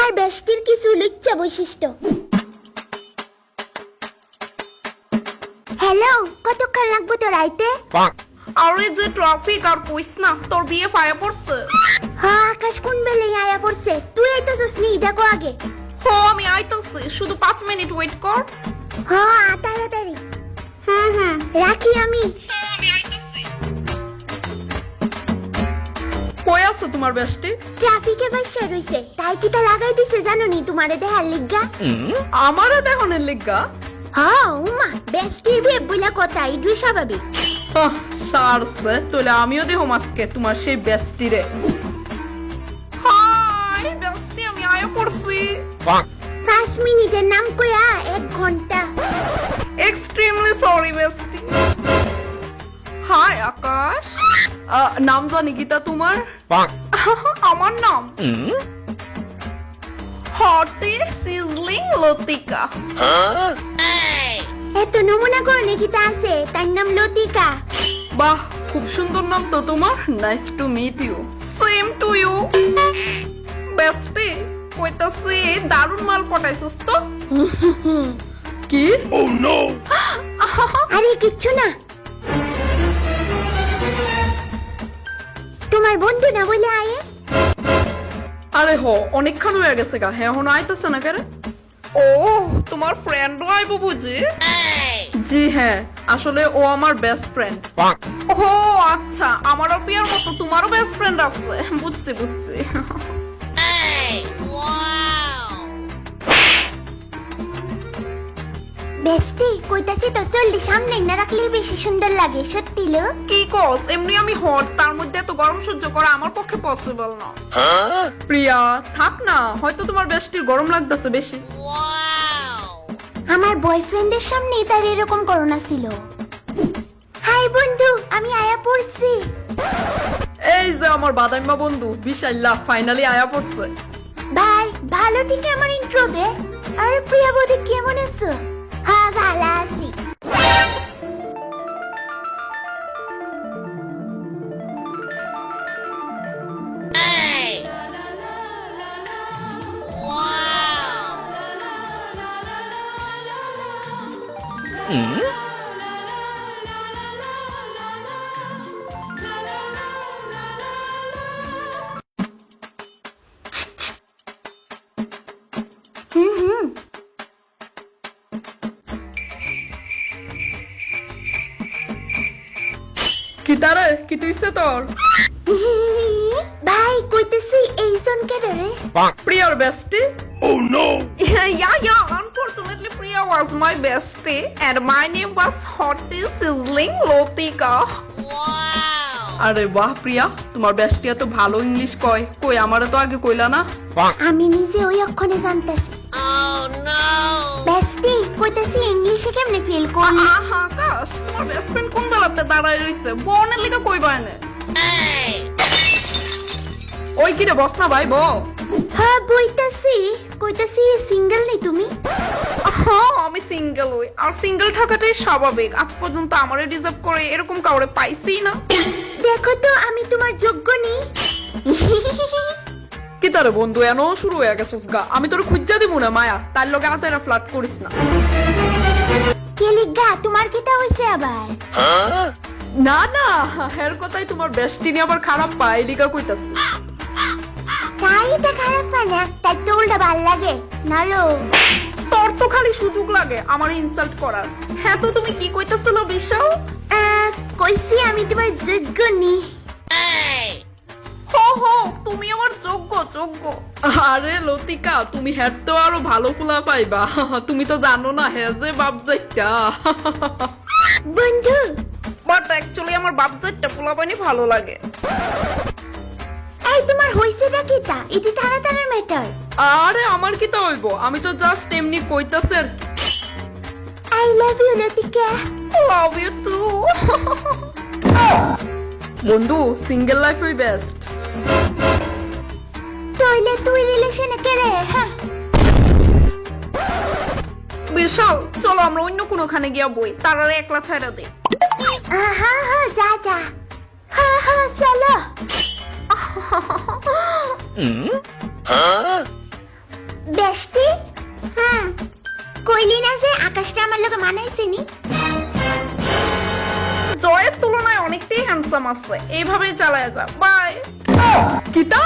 আমার বেষ্টির কিছু লজ্জা বৈশিষ্ট্য। হ্যালো, কতক্ষণ লাগবে তোর আইতে? আরে যে ট্রাফিক আর কইস না, তোর বিয়ে ফায়া পড়ছে। হ্যাঁ, আকাশ কোন বেলে আয়া পড়ছে, তুই আইতাছস নি? দেখো আগে। আমি আইতাছি, শুধু 5 মিনিট ওয়েট কর। হ্যাঁ, তাড়াতাড়ি। রাখি আমি। আমি আইতাছি। কই আছে তোমার বেষ্টি? ট্রাফিকে বসে রইছে, তাই কি তা লাগাই দিছে জানো নি তোমারে দেখার লিগা? আমারে দেখানোর লিগা? হ্যাঁ উমা, বেষ্টির বিয়ে বইলা কথা, এটাই স্বাভাবিক। সারছে, তাহলে আমিও দেহ আজকে তোমার সেই বেষ্টি রে। হাই বেষ্টি, আমি আয়া পড়ছি। 5 মিনিটের নাম কইয়া 1 ঘন্টা। Extremely sorry bestie. Hi Akash, নাম জানি গীতা তোমার? আমার নাম হটে সিজলিং লতিকা। এত নমুনা করে নাকি তা আছে, তার নাম লতিকা। বাহ, খুব সুন্দর নাম তো তোমার। Nice to meet you. Same to you bestie. কইতাছি দারুণ মাল পটাইছস তো। কি? Oh no! আরে কিচ্ছু না, তোমার বন্ধু না বলে আয়ে। আরে হ, অনেকক্ষণ হয়ে গেছে গা। হ্যাঁ, এখন আইতাছে না কেন? ও, তোমার ফ্রেন্ড আইবো বুঝি? জি হ্যাঁ, আসলে ও আমার বেস্ট ফ্রেন্ড। ও আচ্ছা, আমারও বিয়ার মতো তোমারও বেস্ট ফ্রেন্ড আছে। বুঝছি বুঝছি। বেস্টি কইতাছি তো, চললি সামনে না রাখলেই বেশি সুন্দর লাগে। সত্যি লো? কি কস? এমনি আমি হট, তার মধ্যে এত গরম সহ্য করা আমার পক্ষে পসিবল না। প্রিয়া থাক না, হয়তো তোমার বেস্টির গরম লাগতেছে বেশি। আমার বয়ফ্রেন্ডের সামনে তার এরকম করোনা ছিল। হাই বন্ধু, আমি আয়া পড়ছি। এই যে আমার বাদাইমা বন্ধু বিশাল্লা ফাইনালি আয়া পড়ছে। ভাই ভালো ঠিক আমার ইন্ট্রো দে। আরে প্রিয়া বৌদি কেমন আছো? হ্যাঁ ভালো আছি। কি তারে কি তুইছে তোর? ভাই কইতেছি এইজন কেডা রে? প্রিয়ার বেস্টি। Oh no! Yeah, unfortunately Priya was my bestie and my name was Hotty Sizzling Lotika. আরে বাহ প্রিয়া, তোমার বেস্টি এত ভালো ইংলিশ কয়। কই আমারে তো আগে কইলা না। আমি নিজে ওই অক্ষরে জানতাছি। বেস্টি কইতেছি ইংলিশে কেমনে ফিল করলি? আহা আকাশ, তোমার বেস্ট ফ্রেন্ড কোন বেলাতে দাঁড়ায় রইছে? বনের লিগা কইবা এনে। ওই কি রে, বস না ভাই বল। হ্যাঁ বইতাছি, কইতাছি সিঙ্গেল নেই তুমি? হ্যাঁ আমি সিঙ্গেল হই, আর সিঙ্গেল থাকাটাই স্বাভাবিক। আজ পর্যন্ত আমারে ডিজার্ভ করে এরকম কাউরে পাইছি না। দেখো তো আমি তোমার যোগ্য নেই। কি তারে বন্ধু এনো শুরু হয়ে গেছিস গা। আমি তোর খুঁজা দিব না মায়া, তার লগে আজ এরা ফ্লার্ট করিস না। কে লিগা তোমার কিটা হইছে আবার? না না, হের কথাই তোমার বেস্টিনি আবার খারাপ পায় লিগা কইতাছি। তাই তো খারাপ না, তাই তো উল্টা ভাল লাগে নালো। তোর তো খালি সুযোগ লাগে আমার ইনসাল্ট করার। হ্যাঁ তো তুমি কি কইতাছিল বিশাল? কইছি আমি তোমার যোগ্য নেই। হো তুমি আমার যোগ্য। আরে লতিকা, তুমি হেড তো আরো ভালো ফুলা পাইবা। তুমি তো জানো না হে যে বাপজাইটা। বন্ধু বাট অ্যাকচুয়ালি আমার বাপজাইটা ফুলা পাইনি ভালো লাগে। এই তোমার হইছেটা কিটা? এটি তাড়াতাড়ি ম্যাটার। আরে আমার কি তা হইব, আমি তো জাস্ট এমনি কইতাছি আর কি। I love you Latika. Love you too. বন্ধু সিঙ্গেল লাইফই বেস্ট। তাইলে তুই রিলেশনে কেরে? হ্যাঁ বিশাল, চলো আমরা অন্য কোনোখানে গিয়া বই, তারা একলা ছাইরা দে। হ্যাঁ যা হ্যাঁ চলো। কইলি না যে আকাশটা আমার লগে মানাইছে নি? জয়ের তুলনায় অনেকটাই হ্যান্ডসাম আছে, এইভাবেই চালায় যা। বাই। কিতা